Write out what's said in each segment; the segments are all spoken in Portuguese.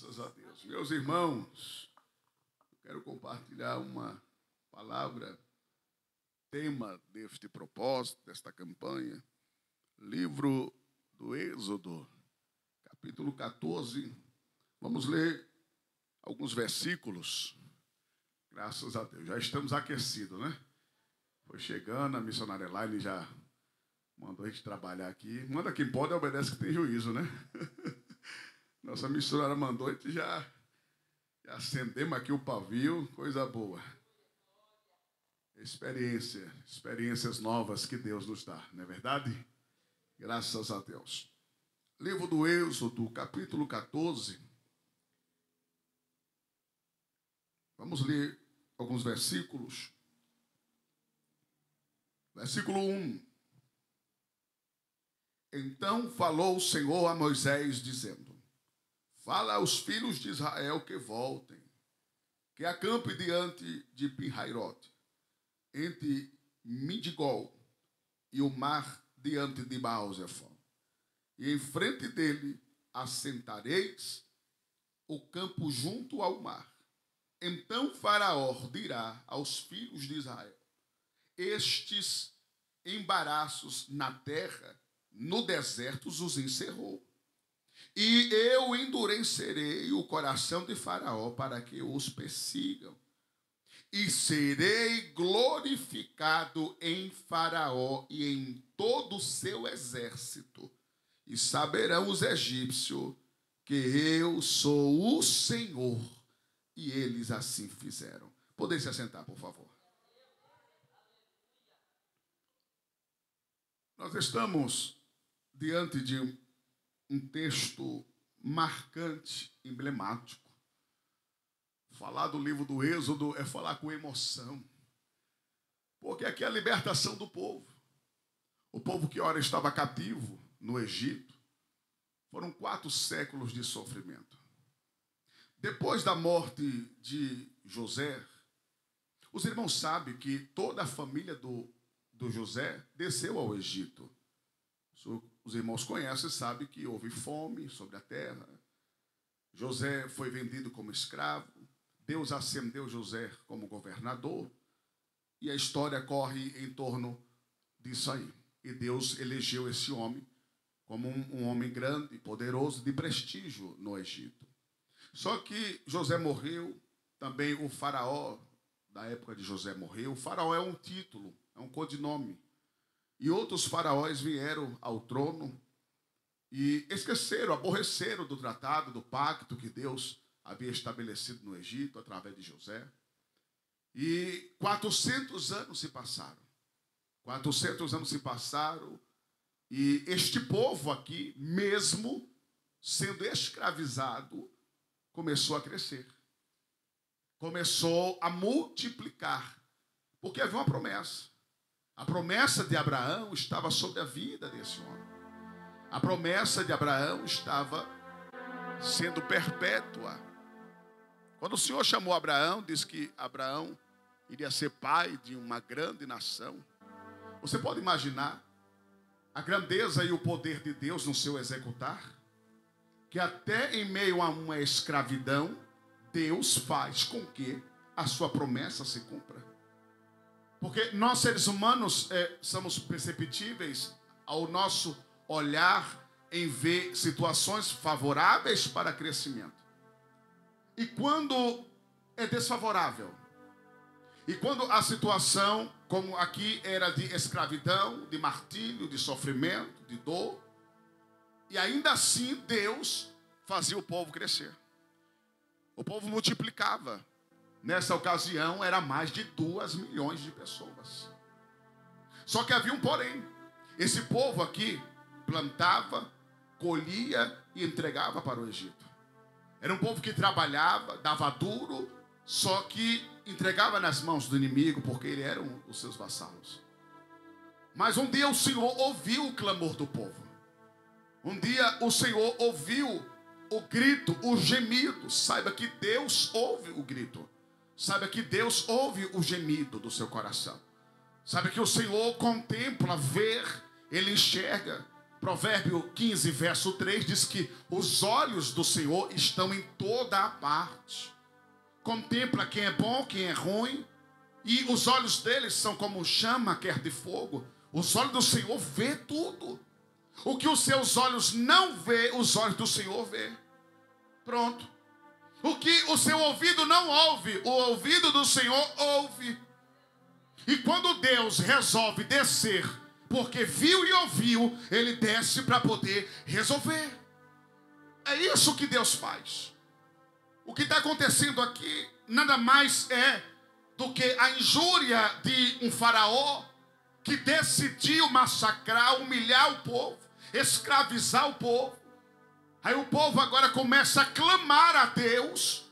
Graças a Deus. Meus irmãos, eu quero compartilhar uma palavra, tema deste propósito, desta campanha, livro do Êxodo, capítulo 14. Vamos ler alguns versículos. Graças a Deus. Já estamos aquecidos, né? Foi chegando, a missionária Elaine já mandou a gente trabalhar aqui. Manda quem pode, obedece que tem juízo, né? Nossa missionária mandou, a gente já acendemos aqui o pavio, coisa boa. Experiências novas que Deus nos dá, não é verdade? Graças a Deus. Livro do Êxodo, capítulo 14. Vamos ler alguns versículos. Versículo 1. Então falou o Senhor a Moisés, dizendo: fala aos filhos de Israel que voltem, que acampem diante de Pi-Hairote, entre Midigol e o mar diante de Baal-Zephon. E em frente dele assentareis o campo junto ao mar. Então Faraó dirá aos filhos de Israel: estes embaraços na terra, no deserto, os encerrou. E eu endurecerei o coração de Faraó para que os persigam. E serei glorificado em Faraó e em todo o seu exército. E saberão os egípcios que eu sou o Senhor. E eles assim fizeram. Podem se assentar, por favor. Nós estamos diante de um texto marcante, emblemático. Falar do livro do Êxodo é falar com emoção. Porque aqui é a libertação do povo. O povo que ora estava cativo no Egito. Foram 4 séculos de sofrimento. Depois da morte de José, os irmãos sabem que toda a família do José desceu ao Egito. Os irmãos conhecem e sabem que houve fome sobre a terra. José foi vendido como escravo. Deus ascendeu José como governador. E a história corre em torno disso aí. E Deus elegeu esse homem como um homem grande, poderoso, de prestígio no Egito. Só que José morreu, também o faraó da época de José morreu. O faraó é um título, é um codinome. E outros faraós vieram ao trono e esqueceram, aborreceram do tratado, do pacto que Deus havia estabelecido no Egito através de José. E 400 anos se passaram. 400 anos se passaram e este povo aqui, mesmo sendo escravizado, começou a crescer. Começou a multiplicar. Porque havia uma promessa. A promessa de Abraão estava sobre a vida desse homem. A promessa de Abraão estava sendo perpétua. Quando o Senhor chamou Abraão, disse que Abraão iria ser pai de uma grande nação. Você pode imaginar a grandeza e o poder de Deus no seu executar? Que até em meio a uma escravidão, Deus faz com que a sua promessa se cumpra. Porque nós, seres humanos, somos perceptíveis ao nosso olhar em ver situações favoráveis para crescimento. E quando é desfavorável? E quando a situação, como aqui, era de escravidão, de martírio, de sofrimento, de dor, e ainda assim Deus fazia o povo crescer. O povo multiplicava. Nessa ocasião, era mais de 2 milhões de pessoas. Só que havia um porém. Esse povo aqui plantava, colhia e entregava para o Egito. Era um povo que trabalhava, dava duro, só que entregava nas mãos do inimigo, porque ele eram os seus vassalos. Mas um dia o Senhor ouviu o clamor do povo. Um dia o Senhor ouviu o grito, o gemido. Saiba que Deus ouve o grito. Saiba que Deus ouve o gemido do seu coração. Saiba que o Senhor contempla, vê, Ele enxerga. Provérbio 15, verso 3 diz que os olhos do Senhor estão em toda a parte. Contempla quem é bom, quem é ruim. E os olhos deles são como chama que de fogo. Os olhos do Senhor vê tudo. O que os seus olhos não vê, os olhos do Senhor vê. Pronto. O que o seu ouvido não ouve, o ouvido do Senhor ouve. E quando Deus resolve descer, porque viu e ouviu, Ele desce para poder resolver. É isso que Deus faz. O que está acontecendo aqui nada mais é do que a injúria de um faraó que decidiu massacrar, humilhar o povo, escravizar o povo. Aí o povo agora começa a clamar a Deus,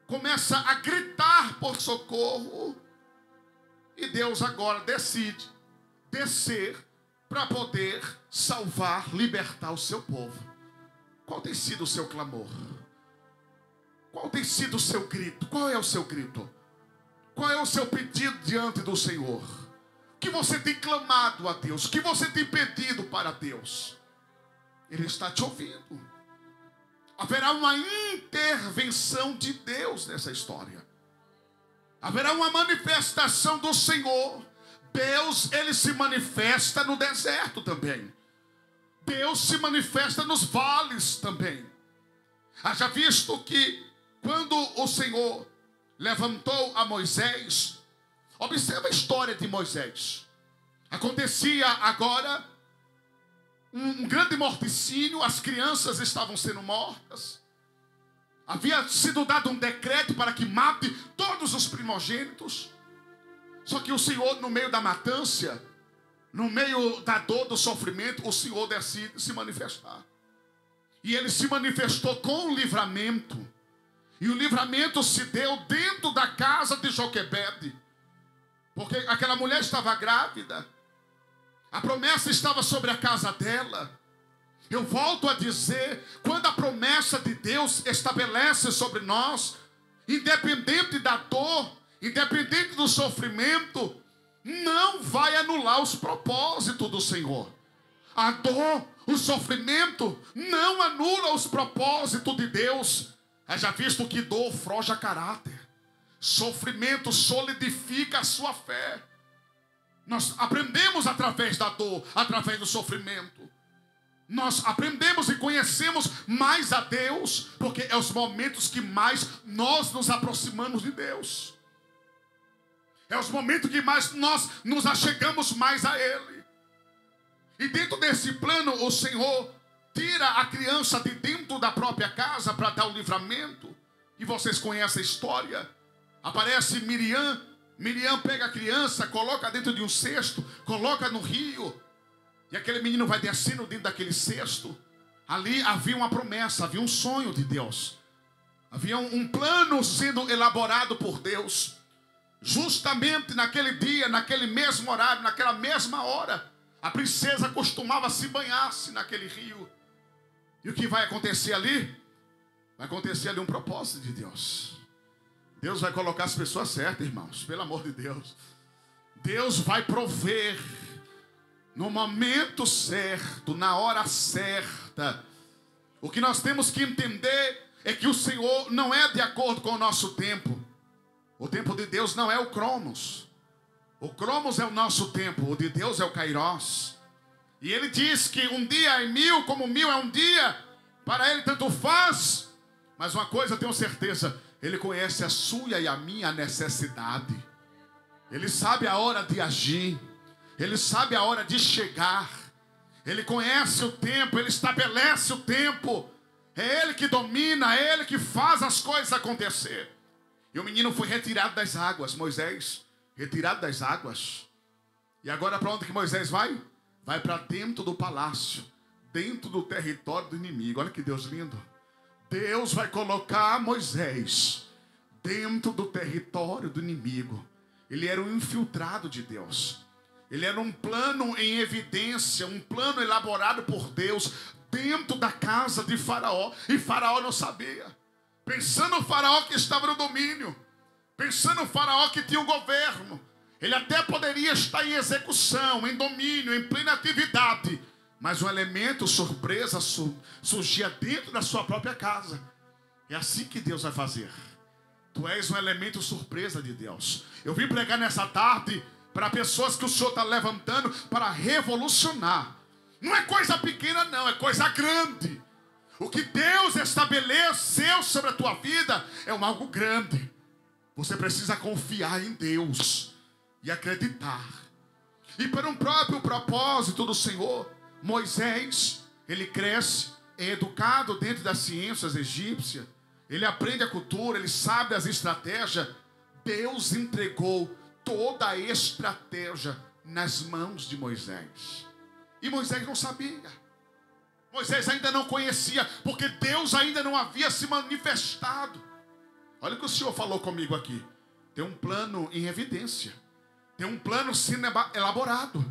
começa a gritar por socorro, e Deus agora decide descer para poder salvar, libertar o seu povo. Qual tem sido o seu clamor? Qual tem sido o seu grito? Qual é o seu grito? Qual é o seu pedido diante do Senhor? O que você tem clamado a Deus? O que você tem pedido para Deus? Ele está te ouvindo. Haverá uma intervenção de Deus nessa história. Haverá uma manifestação do Senhor. Deus, Ele se manifesta no deserto também. Deus se manifesta nos vales também. Haja visto que quando o Senhor levantou a Moisés, observa a história de Moisés. Acontecia agora um grande morticínio, as crianças estavam sendo mortas. Havia sido dado um decreto para que mate todos os primogênitos. Só que o Senhor, no meio da matança, no meio da dor, do sofrimento, o Senhor decide se manifestar. E Ele se manifestou com livramento. E o livramento se deu dentro da casa de Joquebede. Porque aquela mulher estava grávida. A promessa estava sobre a casa dela. Eu volto a dizer, quando a promessa de Deus estabelece sobre nós, independente da dor, independente do sofrimento, não vai anular os propósitos do Senhor. A dor, o sofrimento, não anula os propósitos de Deus. Já visto que dor forja caráter. Sofrimento solidifica a sua fé. Nós aprendemos através da dor, através do sofrimento. Nós aprendemos e conhecemos mais a Deus, porque é os momentos que mais nós nos aproximamos de Deus. É os momentos que mais nós nos achegamos mais a Ele. E dentro desse plano, o Senhor tira a criança de dentro da própria casa para dar o livramento. E vocês conhecem a história. Aparece Miriam. Miriam pega a criança, coloca dentro de um cesto, coloca no rio. E aquele menino vai descendo dentro daquele cesto. Ali havia uma promessa, havia um sonho de Deus. Havia um plano sendo elaborado por Deus. Justamente naquele dia, naquele mesmo horário, naquela mesma hora, a princesa costumava se banhar-se naquele rio. E o que vai acontecer ali? Vai acontecer ali um propósito de Deus. Deus vai colocar as pessoas certas, irmãos, pelo amor de Deus. Deus vai prover no momento certo, na hora certa. O que nós temos que entender é que o Senhor não é de acordo com o nosso tempo. O tempo de Deus não é o Cronos. O Cronos é o nosso tempo, o de Deus é o Kairos. E Ele diz que um dia é 1000, como 1000 é um dia. Para Ele tanto faz. Mas uma coisa eu tenho certeza, Ele conhece a sua e a minha necessidade. Ele sabe a hora de agir. Ele sabe a hora de chegar. Ele conhece o tempo, Ele estabelece o tempo. É Ele que domina, é Ele que faz as coisas acontecer. E o menino foi retirado das águas, Moisés, retirado das águas. E agora para onde que Moisés vai? Vai para dentro do palácio, dentro do território do inimigo. Olha que Deus lindo. Deus vai colocar Moisés dentro do território do inimigo. Ele era um infiltrado de Deus. Ele era um plano em evidência, um plano elaborado por Deus dentro da casa de Faraó. E Faraó não sabia. Pensando o Faraó que estava no domínio. Pensando o Faraó que tinha o governo. Ele até poderia estar em execução, em domínio, em plena atividade, mas um elemento surpresa surgia dentro da sua própria casa. É assim que Deus vai fazer. Tu és um elemento surpresa de Deus. Eu vim pregar nessa tarde para pessoas que o Senhor está levantando para revolucionar. Não é coisa pequena não, é coisa grande. O que Deus estabeleceu sobre a tua vida é algo grande. Você precisa confiar em Deus e acreditar. E para um próprio propósito do Senhor, Moisés, ele cresce, é educado dentro das ciências egípcias. Ele aprende a cultura, ele sabe as estratégias. Deus entregou toda a estratégia nas mãos de Moisés. E Moisés não sabia. Moisés ainda não conhecia, porque Deus ainda não havia se manifestado. Olha o que o Senhor falou comigo aqui. Tem um plano em evidência. Tem um plano sendo elaborado.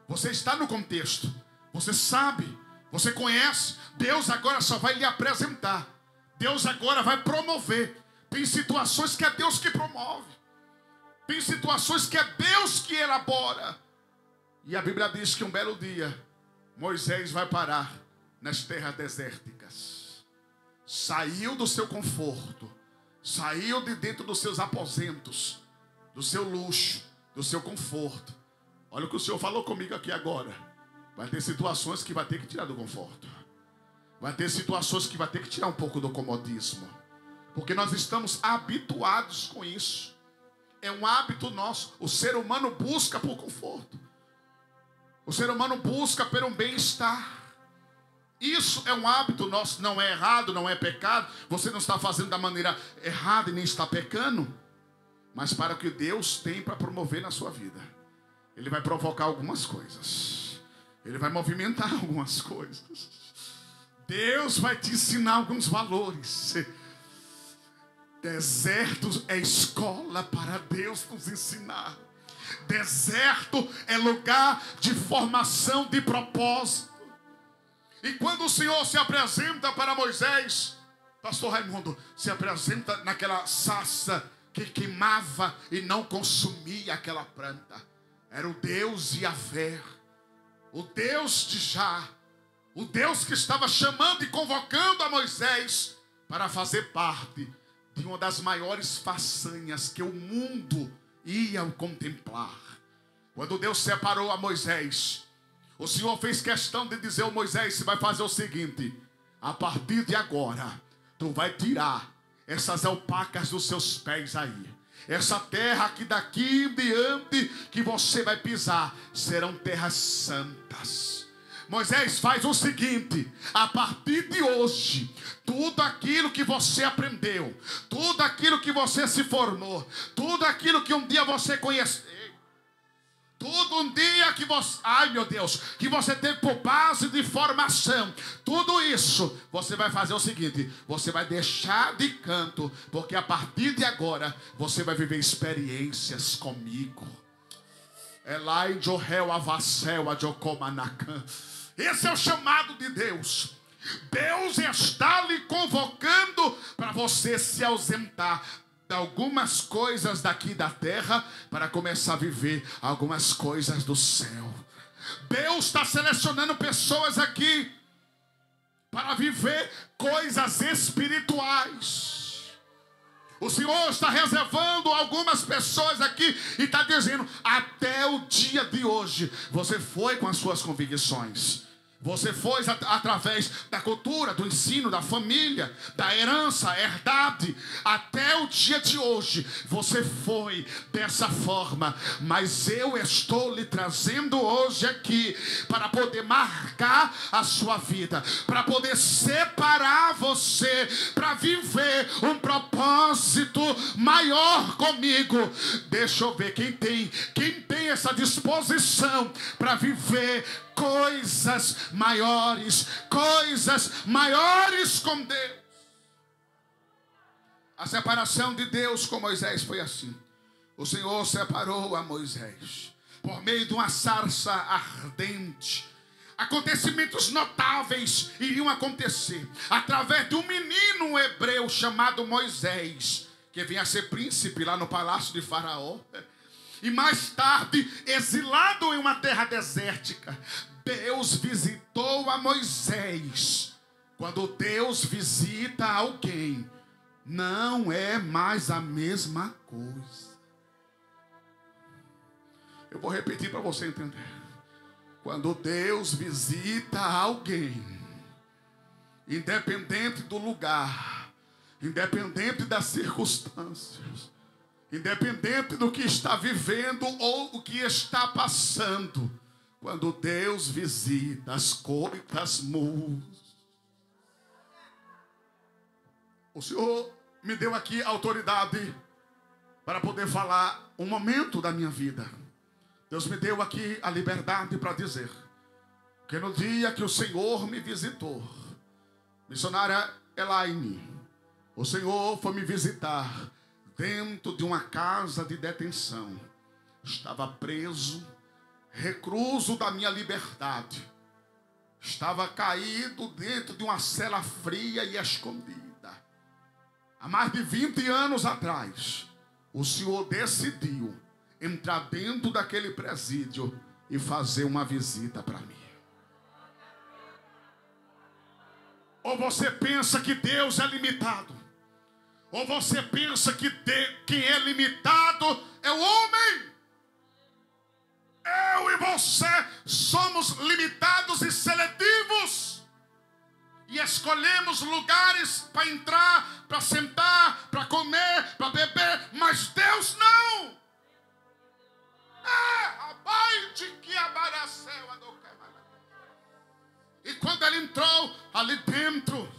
Você está no contexto. Você sabe. Você conhece. Deus agora só vai lhe apresentar. Deus agora vai promover. Tem situações que é Deus que promove. Tem situações que é Deus que elabora. E a Bíblia diz que um belo dia Moisés vai parar nas terras desérticas. Saiu do seu conforto. Saiu de dentro dos seus aposentos, do seu luxo, do seu conforto. Olha o que o Senhor falou comigo aqui agora. Vai ter situações que vai ter que tirar do conforto. Vai ter situações que vai ter que tirar um pouco do comodismo. Porque nós estamos habituados com isso. É um hábito nosso. O ser humano busca por conforto. O ser humano busca por um bem-estar. Isso é um hábito nosso, não é errado, não é pecado. Você não está fazendo da maneira errada e nem está pecando. Mas para o que Deus tem para promover na sua vida, Ele vai provocar algumas coisas. Ele vai movimentar algumas coisas. Deus vai te ensinar alguns valores. Deserto é escola para Deus nos ensinar. Deserto é lugar de formação de propósito. E quando o Senhor se apresenta para Moisés, pastor Raimundo, se apresenta naquela sarça que queimava e não consumia aquela planta. Era o Deus Yahvé, o Deus de Já, o Deus que estava chamando e convocando a Moisés para fazer parte de uma das maiores façanhas que o mundo ia contemplar. Quando Deus separou a Moisés, o Senhor fez questão de dizer ao Moisés: você vai fazer o seguinte, a partir de agora, tu vai tirar essas alpacas dos seus pés aí. Essa terra que daqui em diante que você vai pisar serão terras santas. Moisés, faz o seguinte, a partir de hoje, tudo aquilo que você aprendeu, tudo aquilo que você se formou, tudo aquilo que um dia você conheceu, tudo um dia que você, ai meu Deus, que você teve por base de formação, tudo isso, você vai fazer o seguinte, você vai deixar de canto, porque a partir de agora, você vai viver experiências comigo. Elai Johel Avassel Adjocomanacan. Esse é o chamado de Deus. Deus está lhe convocando para você se ausentar de algumas coisas daqui da terra para começar a viver algumas coisas do céu. Deus está selecionando pessoas aqui para viver coisas espirituais. O Senhor está reservando algumas pessoas aqui e está dizendo: até o dia de hoje você foi com as suas convicções. Você foi através da cultura, do ensino, da família, da herança, herdade. Até o dia de hoje você foi dessa forma. Mas eu estou lhe trazendo hoje aqui para poder marcar a sua vida, para poder separar você, para viver um propósito maior comigo. Deixa eu ver quem tem essa disposição para viver coisas maiores com Deus. A separação de Deus com Moisés foi assim. O Senhor separou a Moisés por meio de uma sarça ardente. Acontecimentos notáveis iriam acontecer através de um menino hebreu chamado Moisés, que vinha a ser príncipe lá no palácio de Faraó. E mais tarde, exilado em uma terra desértica, Deus visitou a Moisés. Quando Deus visita alguém, não é mais a mesma coisa. Eu vou repetir para você entender. Quando Deus visita alguém, independente do lugar, independente das circunstâncias, independente do que está vivendo ou o que está passando, quando Deus visita, as coisas mudam. O Senhor me deu aqui autoridade para poder falar um momento da minha vida. Deus me deu aqui a liberdade para dizer que no dia que o Senhor me visitou, missionária Elaine, o Senhor foi me visitar dentro de uma casa de detenção. Estava preso, recluso da minha liberdade. Estava caído dentro de uma cela fria e escondida. Há mais de 20 anos atrás, o Senhor decidiu entrar dentro daquele presídio e fazer uma visita para mim. Ou você pensa que Deus é limitado, ou você pensa que quem é limitado é o homem. Eu e você somos limitados e seletivos. E escolhemos lugares para entrar, para sentar, para comer, para beber. Mas Deus não. E quando ele entrou ali dentro,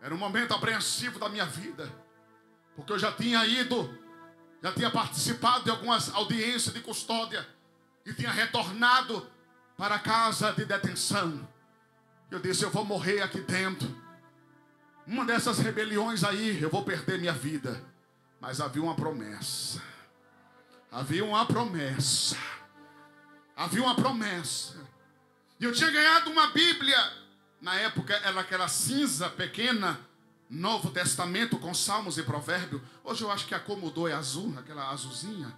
era um momento apreensivo da minha vida. Porque eu já tinha participado de algumas audiências de custódia. E tinha retornado para a casa de detenção. Eu disse, eu vou morrer aqui dentro. Uma dessas rebeliões aí, eu vou perder minha vida. Mas havia uma promessa. Havia uma promessa. Havia uma promessa. E eu tinha ganhado uma Bíblia. Na época era aquela cinza pequena, Novo Testamento com Salmos e Provérbios. Hoje eu acho que acomodou, é azul, aquela azulzinha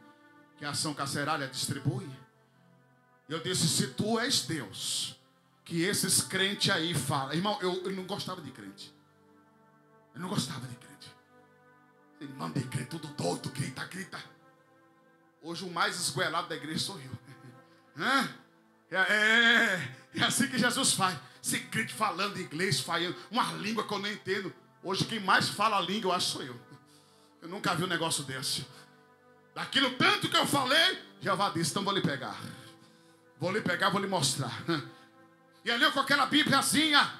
que a Ação Carcerária distribui. Eu disse, se tu és Deus, que esses crentes aí falam. Irmão, eu não gostava de crente. Eu não gostava de crente. Irmão de crente, tudo doido, grita. Hoje o mais esgoelado da igreja sou eu. É assim que Jesus faz. Esse crente falando inglês, falando uma língua que eu não entendo. Hoje quem mais fala a língua, eu acho, sou eu. Eu nunca vi um negócio desse. Daquilo tanto que eu falei, Jeová disse, então vou lhe pegar. Vou lhe pegar, vou lhe mostrar. E ali com aquela bíbliazinha,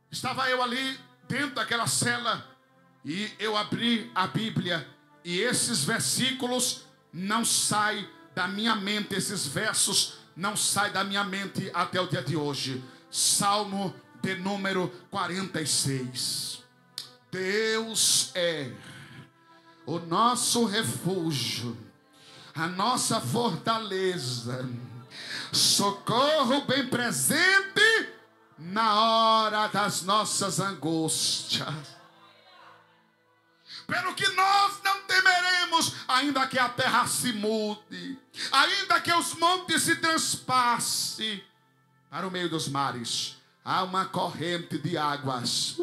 estava eu ali dentro daquela cela. E eu abri a Bíblia. E esses versículos não saem da minha mente. Esses versos não saem da minha mente até o dia de hoje. Salmo de número 46. Deus é o nosso refúgio, a nossa fortaleza, socorro bem presente na hora das nossas angústias. Pelo que nós não temeremos, ainda que a terra se mude, ainda que os montes se transpassem para o meio dos mares, há uma corrente de águas.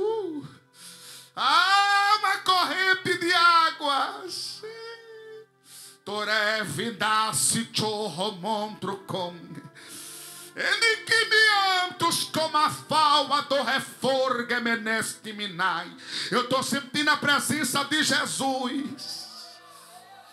Há uma corrente de águas. Toreve nasce chorro montro com. Ele que me antos como a falva do reforgue meneste minai. Eu estou sentindo a presença de Jesus.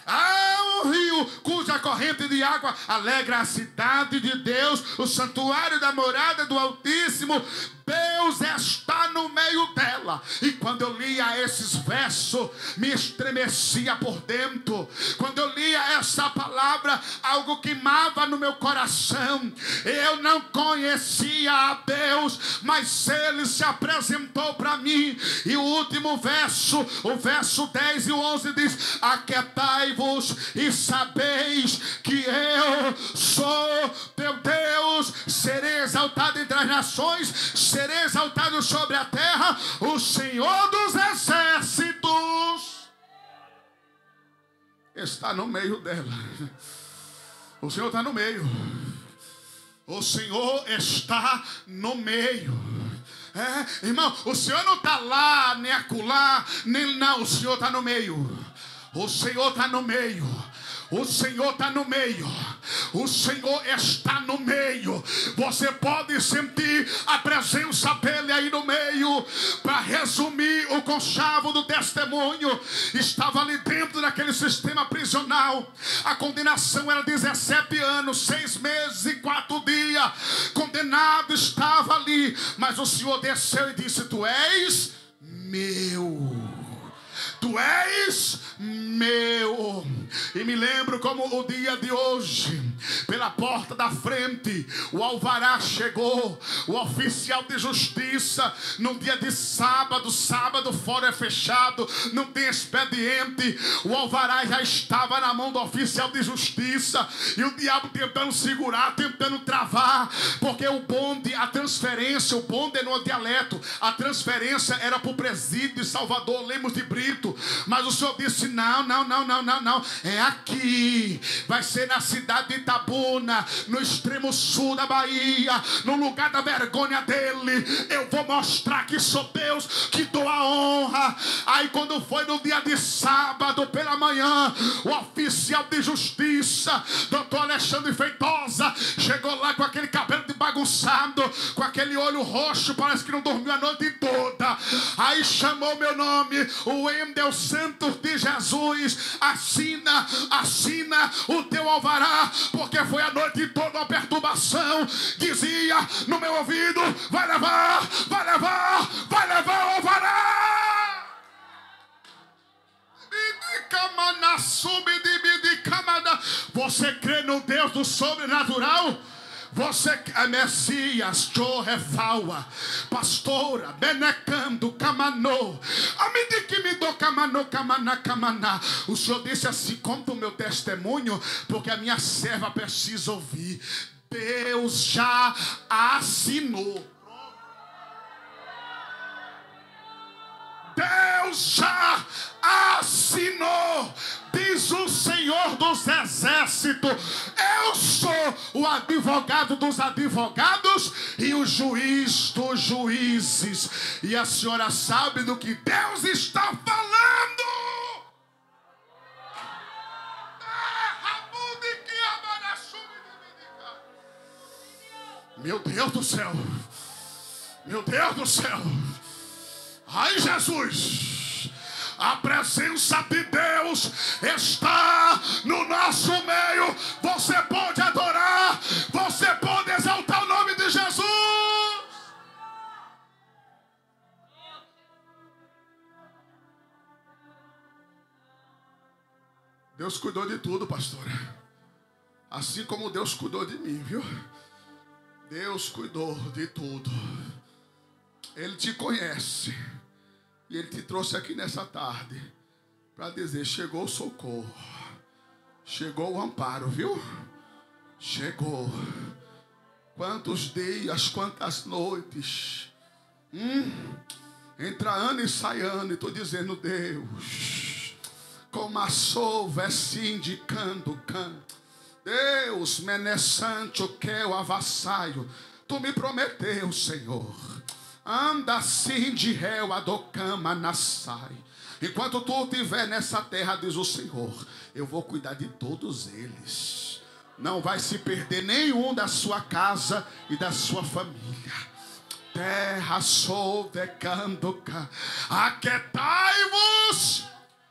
Há um rio cuja corrente de água alegra a cidade de Deus, o santuário da morada do Altíssimo. Deus está no meio dela. E quando eu lia esses versos, me estremecia por dentro. Quando eu lia essa palavra, algo queimava no meu coração. Eu não conhecia a Deus, mas Ele se apresentou para mim. E o último verso, o verso 10 e o 11 diz: aquietai-vos e sabeis que eu sou teu Deus. Serei exaltado entre as nações, serei exaltado sobre a terra, o Senhor dos exércitos está no meio dela. O Senhor está no meio. O Senhor está no meio. Irmão, o Senhor não está lá, nem acolá, nem não. O Senhor está no meio. O Senhor está no meio. O Senhor está no meio. O Senhor está no meio. Você pode sentir a presença dele aí no meio. Para resumir, o conchavo do testemunho estava ali dentro daquele sistema prisional. A condenação era 17 anos, 6 meses e 4 dias. Condenado estava ali. Mas o Senhor desceu e disse: tu és meu. Tu és meu. E me lembro como o dia de hoje, pela porta da frente, o alvará chegou, o oficial de justiça, no dia de sábado. Sábado fora é fechado, não tem expediente. O alvará já estava na mão do oficial de justiça, e o diabo tentando segurar, tentando travar, porque o bonde, a transferência, o bonde é no dialeto, a transferência era para o presídio de Salvador, Lemos de Brito. Mas o Senhor disse: não, é aqui, vai ser na cidade de Itabuna, no extremo sul da Bahia, no lugar da vergonha dele. Eu vou mostrar que sou Deus, que dou a honra. Aí quando foi no dia de sábado pela manhã, o oficial de justiça, doutor Alexandre Feitosa, chegou lá com aquele cabelo de bagunçado, com aquele olho roxo, parece que não dormiu a noite toda. Aí chamou meu nome, o Wendel Santos de Jesus: assina o teu alvará, porque foi a noite toda uma perturbação. Dizia no meu ouvido: vai levar o alvará. Você crê no Deus do sobrenatural? Você é Messias, Jorefaua, pastora, Benecando, Camanô, Amidikimido, Camanô, Camaná, Camaná. O Senhor disse assim: conta o meu testemunho, porque a minha serva precisa ouvir. Deus já assinou. Deus já assinou, diz o Senhor dos Exércitos: eu sou o advogado dos advogados e o juiz dos juízes. E a senhora sabe do que Deus está falando. Meu Deus do céu, meu Deus do céu. Ai, Jesus, a presença de Deus está no nosso meio. Você pode adorar, você pode exaltar o nome de Jesus. Deus cuidou de tudo, pastora. Assim como Deus cuidou de mim, viu? Deus cuidou de tudo. Ele te conhece. E Ele te trouxe aqui nessa tarde para dizer: chegou o socorro, chegou o amparo, viu? Chegou. Quantos dias, quantas noites, entra ano e sai ano, e estou dizendo: Deus, como a sova assim indicando canto, Deus, menessante o que eu avassaio, tu me prometeu, Senhor. Anda assim de réu a do cama nassai. Enquanto tu estiver nessa terra, diz o Senhor, eu vou cuidar de todos eles. Não vai se perder nenhum da sua casa e da sua família. Terra solvecandoca, aquietai-vos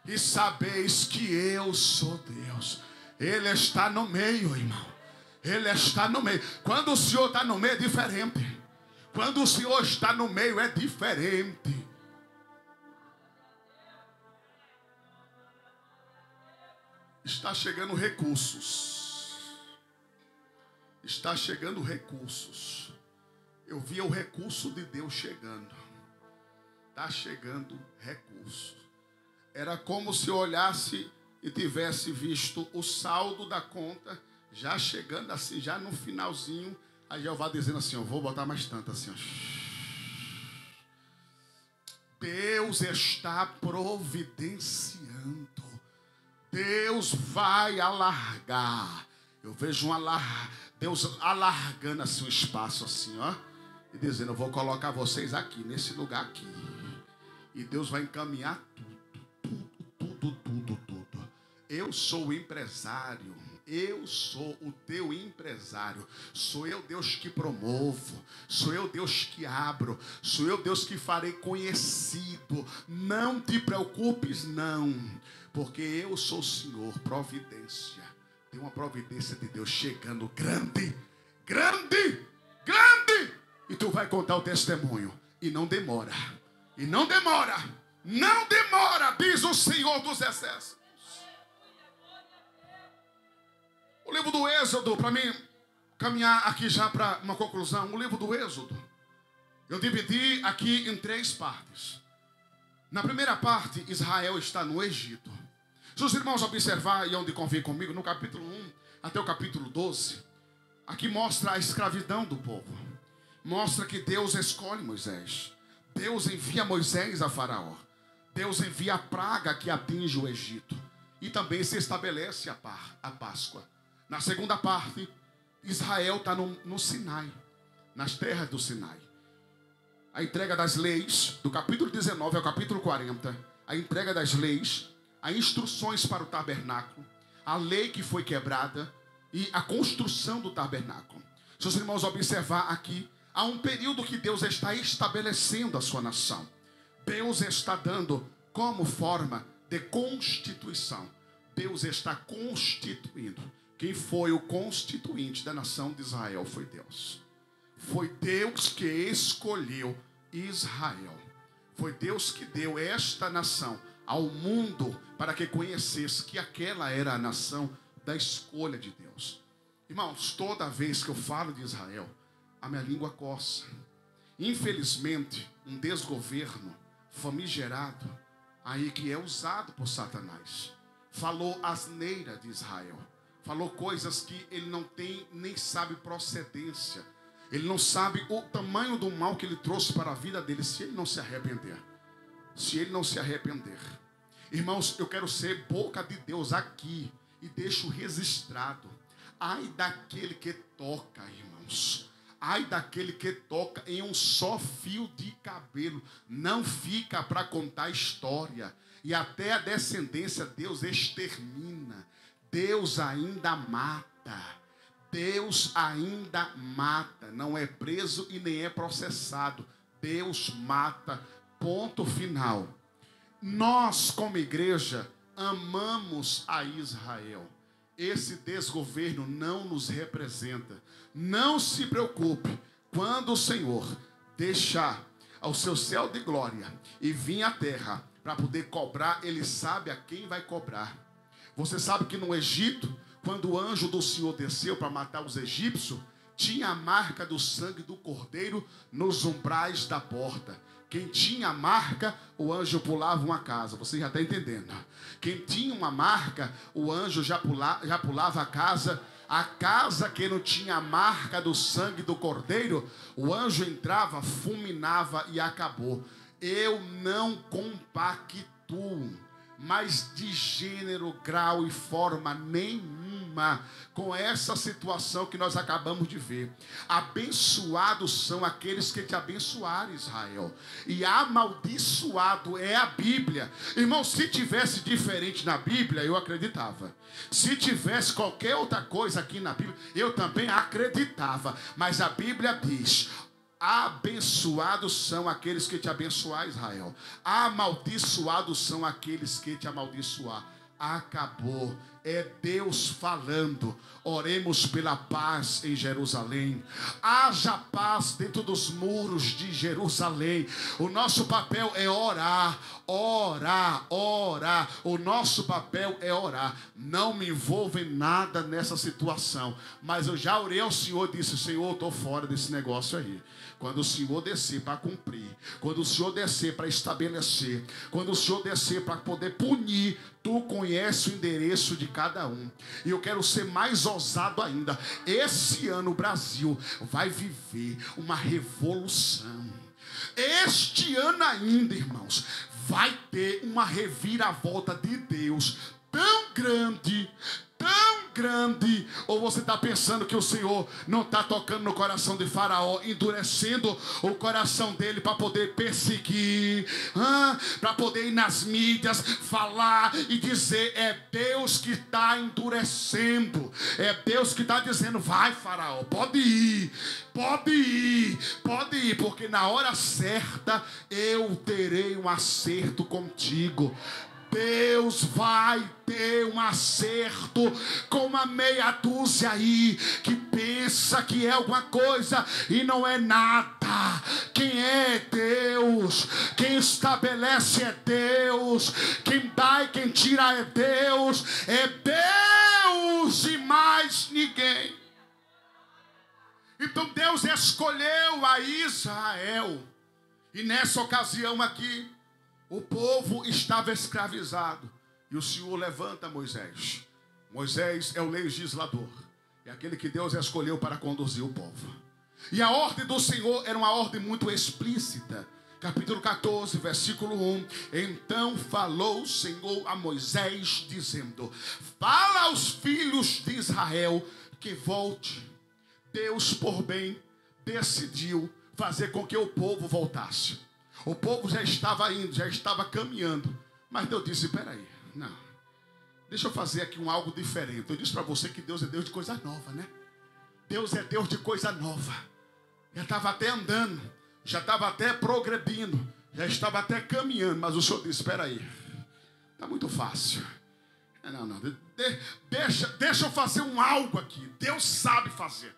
e sabeis que eu sou Deus. Ele está no meio, irmão. Ele está no meio. Quando o Senhor está no meio é diferente. Quando o Senhor está no meio é diferente. Está chegando recursos. Está chegando recursos. Eu vi o recurso de Deus chegando. Está chegando recurso. Era como se eu olhasse e tivesse visto o saldo da conta já chegando assim, já no finalzinho. Aí Jeová dizendo assim: eu vou botar mais tanto assim, ó. Deus está providenciando. Deus vai alargar. Eu vejo Deus alargando assim o espaço assim, ó. E dizendo, eu vou colocar vocês aqui, nesse lugar aqui. E Deus vai encaminhar tudo. Eu sou o empresário. Eu sou o teu empresário. Sou eu Deus que promovo. Sou eu Deus que abro. Sou eu Deus que farei conhecido. Não te preocupes, não. Porque eu sou o Senhor, providência. Tem uma providência de Deus chegando grande. E tu vai contar o testemunho. E não demora. Não demora, diz o Senhor dos Exércitos. O livro do Êxodo, para mim caminhar aqui já para uma conclusão. O livro do Êxodo, eu dividi aqui em 3 partes. Na primeira parte, Israel está no Egito. Se os irmãos observar e onde convém comigo, no capítulo 1 até o capítulo 12, aqui mostra a escravidão do povo. Mostra que Deus escolhe Moisés. Deus envia Moisés a Faraó. Deus envia a praga que atinge o Egito. E também se estabelece a Páscoa. Na segunda parte, Israel está no Sinai, nas terras do Sinai. A entrega das leis, do capítulo 19 ao capítulo 40, a entrega das leis, as instruções para o tabernáculo, a lei que foi quebrada e a construção do tabernáculo. Se os irmãos observar aqui, há um período que Deus está estabelecendo a sua nação. Deus está dando como forma de constituição. Deus está constituindo. Quem foi o constituinte da nação de Israel foi Deus. Foi Deus que escolheu Israel. Foi Deus que deu esta nação ao mundo para que conhecesse que aquela era a nação da escolha de Deus. Irmãos, toda vez que eu falo de Israel, a minha língua coça. Infelizmente, um desgoverno famigerado aí que é usado por Satanás falou asneira de Israel. Falou coisas que ele não tem, nem sabe procedência. Ele não sabe o tamanho do mal que ele trouxe para a vida dele, se ele não se arrepender. Irmãos, eu quero ser boca de Deus aqui e deixo registrado. Ai daquele que toca, irmãos. Ai daquele que toca em um só fio de cabelo. Não fica para contar história. E até a descendência Deus extermina. Deus ainda mata. Deus ainda mata. Não é preso e nem é processado. Deus mata. Ponto final. Nós, como igreja, amamos a Israel. Esse desgoverno não nos representa. Não se preocupe. Quando o Senhor deixar ao seu céu de glória e vir à terra para poder cobrar, Ele sabe a quem vai cobrar. Você sabe que no Egito, quando o anjo do Senhor desceu para matar os egípcios, tinha a marca do sangue do cordeiro nos umbrais da porta. Quem tinha a marca, o anjo pulava uma casa. Você já está entendendo? Quem tinha uma marca, o anjo já pulava a casa. A casa que não tinha a marca do sangue do cordeiro, o anjo entrava, fulminava e acabou. Eu não compactuo, mas de gênero, grau e forma nenhuma com essa situação que nós acabamos de ver. Abençoados são aqueles que te abençoarem, Israel. E amaldiçoado é a Bíblia. Irmão, se tivesse diferente na Bíblia, eu acreditava. Se tivesse qualquer outra coisa aqui na Bíblia, eu também acreditava. Mas a Bíblia diz: abençoados são aqueles que te abençoar, Israel. Amaldiçoados são aqueles que te amaldiçoar. Acabou. É Deus falando. Oremos pela paz em Jerusalém. Haja paz dentro dos muros de Jerusalém. O nosso papel é orar. Orar. O nosso papel é orar. Não me envolvo em nada nessa situação. Mas eu já orei ao Senhor e disse: Senhor, eu estou fora desse negócio aí. Quando o Senhor descer para cumprir, quando o Senhor descer para estabelecer, quando o Senhor descer para poder punir, tu conhece o endereço de cada um. E eu quero ser mais ousado ainda. Esse ano o Brasil vai viver uma revolução. Este ano ainda, irmãos, vai ter uma reviravolta de Deus tão tão grande. Ou você está pensando que o Senhor não está tocando no coração de Faraó, endurecendo o coração dele para poder perseguir, para poder ir nas mídias, falar e dizer: é Deus que está endurecendo, é Deus que está dizendo: vai, Faraó, pode ir, porque na hora certa eu terei um acerto contigo. Deus vai ter um acerto com uma meia dúzia aí que pensa que é alguma coisa e não é nada. Quem é Deus? Quem estabelece é Deus. Quem dá e quem tira é Deus. É Deus e mais ninguém. Então Deus escolheu a Israel. E nessa ocasião aqui, o povo estava escravizado. E o Senhor levanta Moisés. Moisés é o legislador. É aquele que Deus escolheu para conduzir o povo. E a ordem do Senhor era uma ordem muito explícita. Capítulo 14, versículo 1. Então falou o Senhor a Moisés, dizendo: fala aos filhos de Israel que volte. Deus, por bem, decidiu fazer com que o povo voltasse. O povo já estava indo, já estava caminhando. Mas Deus disse: peraí, não, deixa eu fazer aqui algo diferente. Eu disse para você que Deus é Deus de coisa nova, né? Deus é Deus de coisa nova. Já estava até andando, já estava até progredindo, já estava até caminhando. Mas o Senhor disse: peraí, está muito fácil. Não, deixa eu fazer algo aqui. Deus sabe fazer.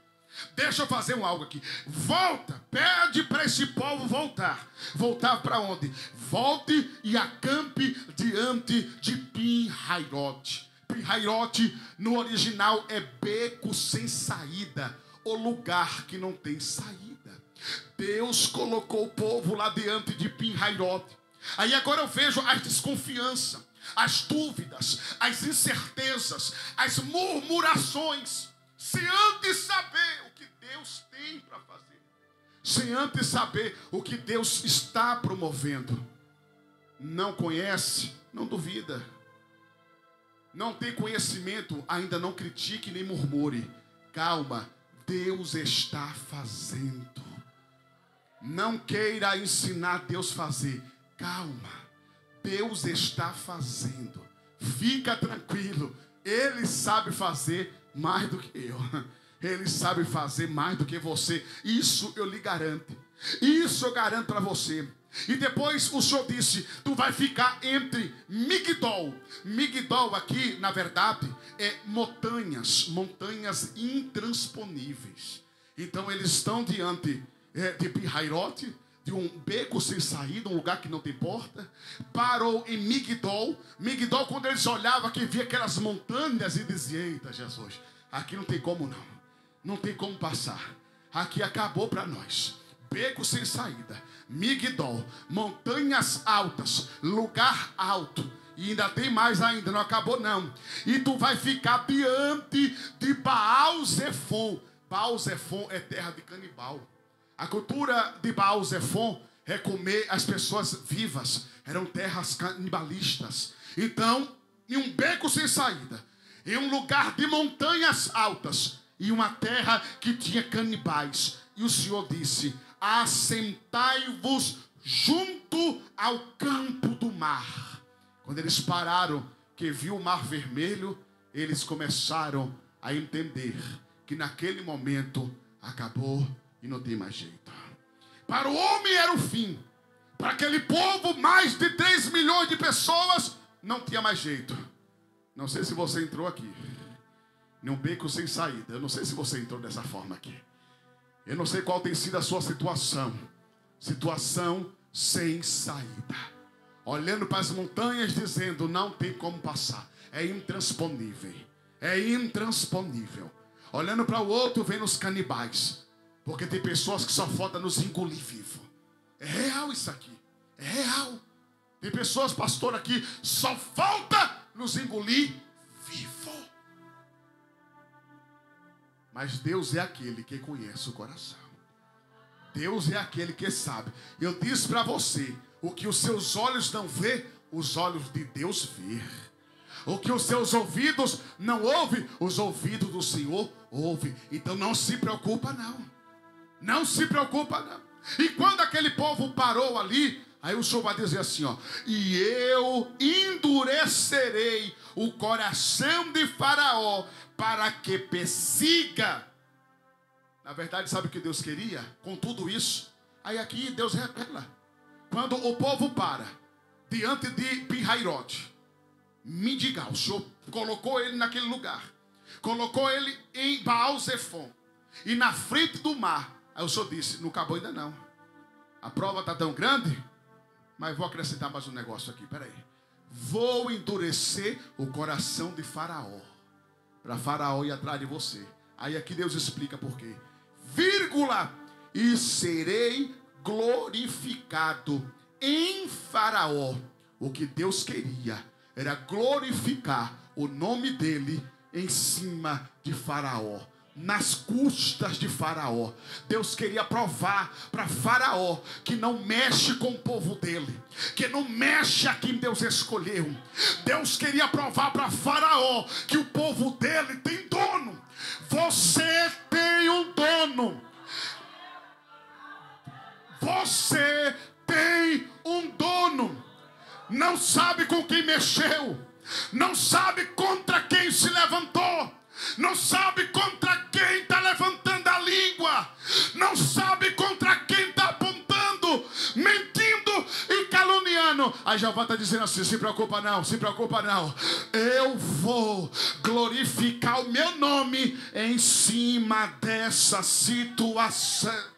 Deixa eu fazer algo aqui. Volta, pede para esse povo voltar. Voltar para onde? Volte e acampe diante de Pi-Hairote. Pi-Hairote no original é beco sem saída, o lugar que não tem saída. Deus colocou o povo lá diante de Pi-Hairote. Aí agora eu vejo as desconfianças, as dúvidas, as incertezas, as murmurações. Sem antes saber o que Deus tem para fazer. Sem antes saber o que Deus está promovendo. Não conhece, não duvida. Não tem conhecimento, ainda não critique nem murmure. Calma, Deus está fazendo. Não queira ensinar Deus a fazer. Calma, Deus está fazendo. Fica tranquilo, Ele sabe fazer mais do que eu. Ele sabe fazer mais do que você. Isso eu lhe garanto. Isso eu garanto para você. E depois o Senhor disse: tu vai ficar entre Migdol. Migdol aqui, na verdade, é montanhas intransponíveis. Então eles estão diante de Pi-Hairote, de um beco sem saída, um lugar que não tem porta. Parou em Migdol. Migdol, quando eles olhavam aqui, via aquelas montanhas e dizia: eita Jesus, aqui não tem como não. Não tem como passar. Aqui acabou para nós. Beco sem saída. Migdol, montanhas altas, lugar alto. E ainda tem mais ainda, não acabou não. E tu vai ficar diante de Baal-Zefon. Baal-Zefon é terra de canibal. A cultura de Baal-Zefon é comer as pessoas vivas. Eram terras canibalistas. Então, em um beco sem saída, em um lugar de montanhas altas, e uma terra que tinha canibais. E o Senhor disse: assentai-vos junto ao campo do mar. Quando eles pararam, que viu o mar vermelho, eles começaram a entender que naquele momento acabou e não tem mais jeito. Para o homem era o fim. Para aquele povo, mais de 3 milhões de pessoas, não tinha mais jeito. Não sei se você entrou aqui num beco sem saída. Eu não sei se você entrou dessa forma aqui. Eu não sei qual tem sido a sua situação. Situação sem saída. Olhando para as montanhas, dizendo: não tem como passar. É intransponível. É intransponível. Olhando para o outro, vendo os canibais. Porque tem pessoas que só falta nos engolir vivo. É real isso aqui. É real. Tem pessoas, pastor, aqui, só falta nos engolir vivo. Mas Deus é aquele que conhece o coração. Deus é aquele que sabe. Eu disse para você: o que os seus olhos não vê, os olhos de Deus vê. O que os seus ouvidos não ouvem, os ouvidos do Senhor ouvem. Então não se preocupa não. Não se preocupa não. E quando aquele povo parou ali, aí o Senhor vai dizer assim, ó: e eu endurecerei o coração de Faraó para que persiga. Na verdade, sabe o que Deus queria com tudo isso? Aí aqui Deus revela. Quando o povo para diante de Pirrairote, Midigal, o Senhor colocou ele naquele lugar, colocou ele em Baal-Zefon e na frente do mar. Aí o Senhor disse: não acabou ainda não. A prova está tão grande, mas vou acrescentar mais um negócio aqui, peraí. Vou endurecer o coração de Faraó, para Faraó ir atrás de você. Aí aqui Deus explica por quê. Vírgula, e serei glorificado em Faraó. O que Deus queria era glorificar o nome dele em cima de Faraó, nas custas de Faraó. Deus queria provar para Faraó que não mexe com o povo dele, que não mexe a quem Deus escolheu. Deus queria provar para Faraó que o povo dele tem dono. Você tem um dono. Você tem um dono. Não sabe com quem mexeu, não sabe contra quem se levantou, não sabe contra quem está levantando a língua, não sabe contra quem está apontando, mentindo e caluniando. Aí Jeová está dizendo assim: se preocupa não, se preocupa não. Eu vou glorificar o meu nome em cima dessa situação.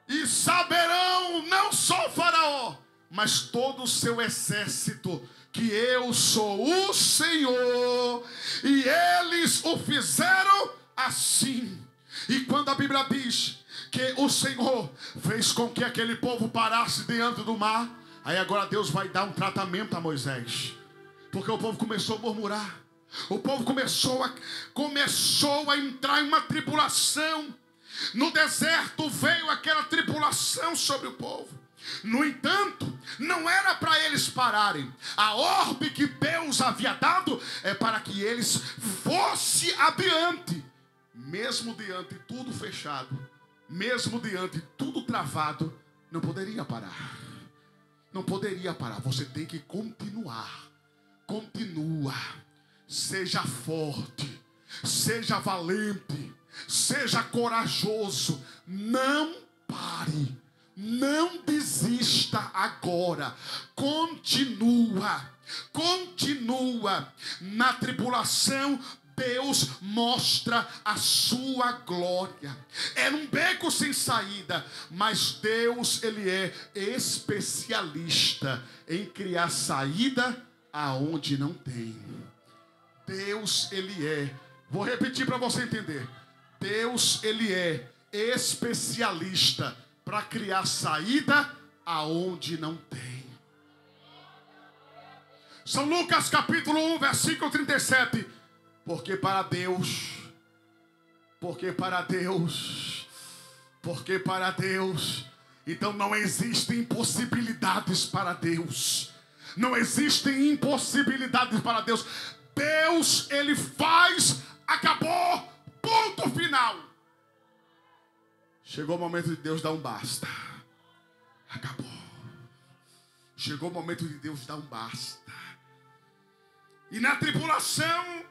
E saberão não só o Faraó, mas todo o seu exército, que eu sou o Senhor. E eles o fizeram assim. E quando a Bíblia diz que o Senhor fez com que aquele povo parasse diante do mar, aí agora Deus vai dar um tratamento a Moisés. Porque o povo começou a murmurar. O povo começou a entrar em uma tribulação. No deserto veio aquela tribulação sobre o povo. No entanto, não era para eles pararem. A ordem que Deus havia dado é para que eles fossem adiante. Mesmo diante de tudo fechado, mesmo diante de tudo travado, não poderia parar. Não poderia parar. Você tem que continuar. Continua. Seja forte. Seja valente. Seja corajoso. Não pare. Não desista agora. Continua. Continua. Na tribulação, Deus mostra a sua glória. Era um beco sem saída, mas Deus, Ele é especialista em criar saída aonde não tem. Deus, Ele é, vou repetir para você entender. Deus, Ele é especialista para criar saída aonde não tem. São Lucas capítulo 1, versículo 37. Porque para Deus, então não existem impossibilidades para Deus. Não existem impossibilidades para Deus. Deus, Ele faz, acabou, ponto final. Chegou o momento de Deus dar um basta. Acabou. Chegou o momento de Deus dar um basta. E na tribulação,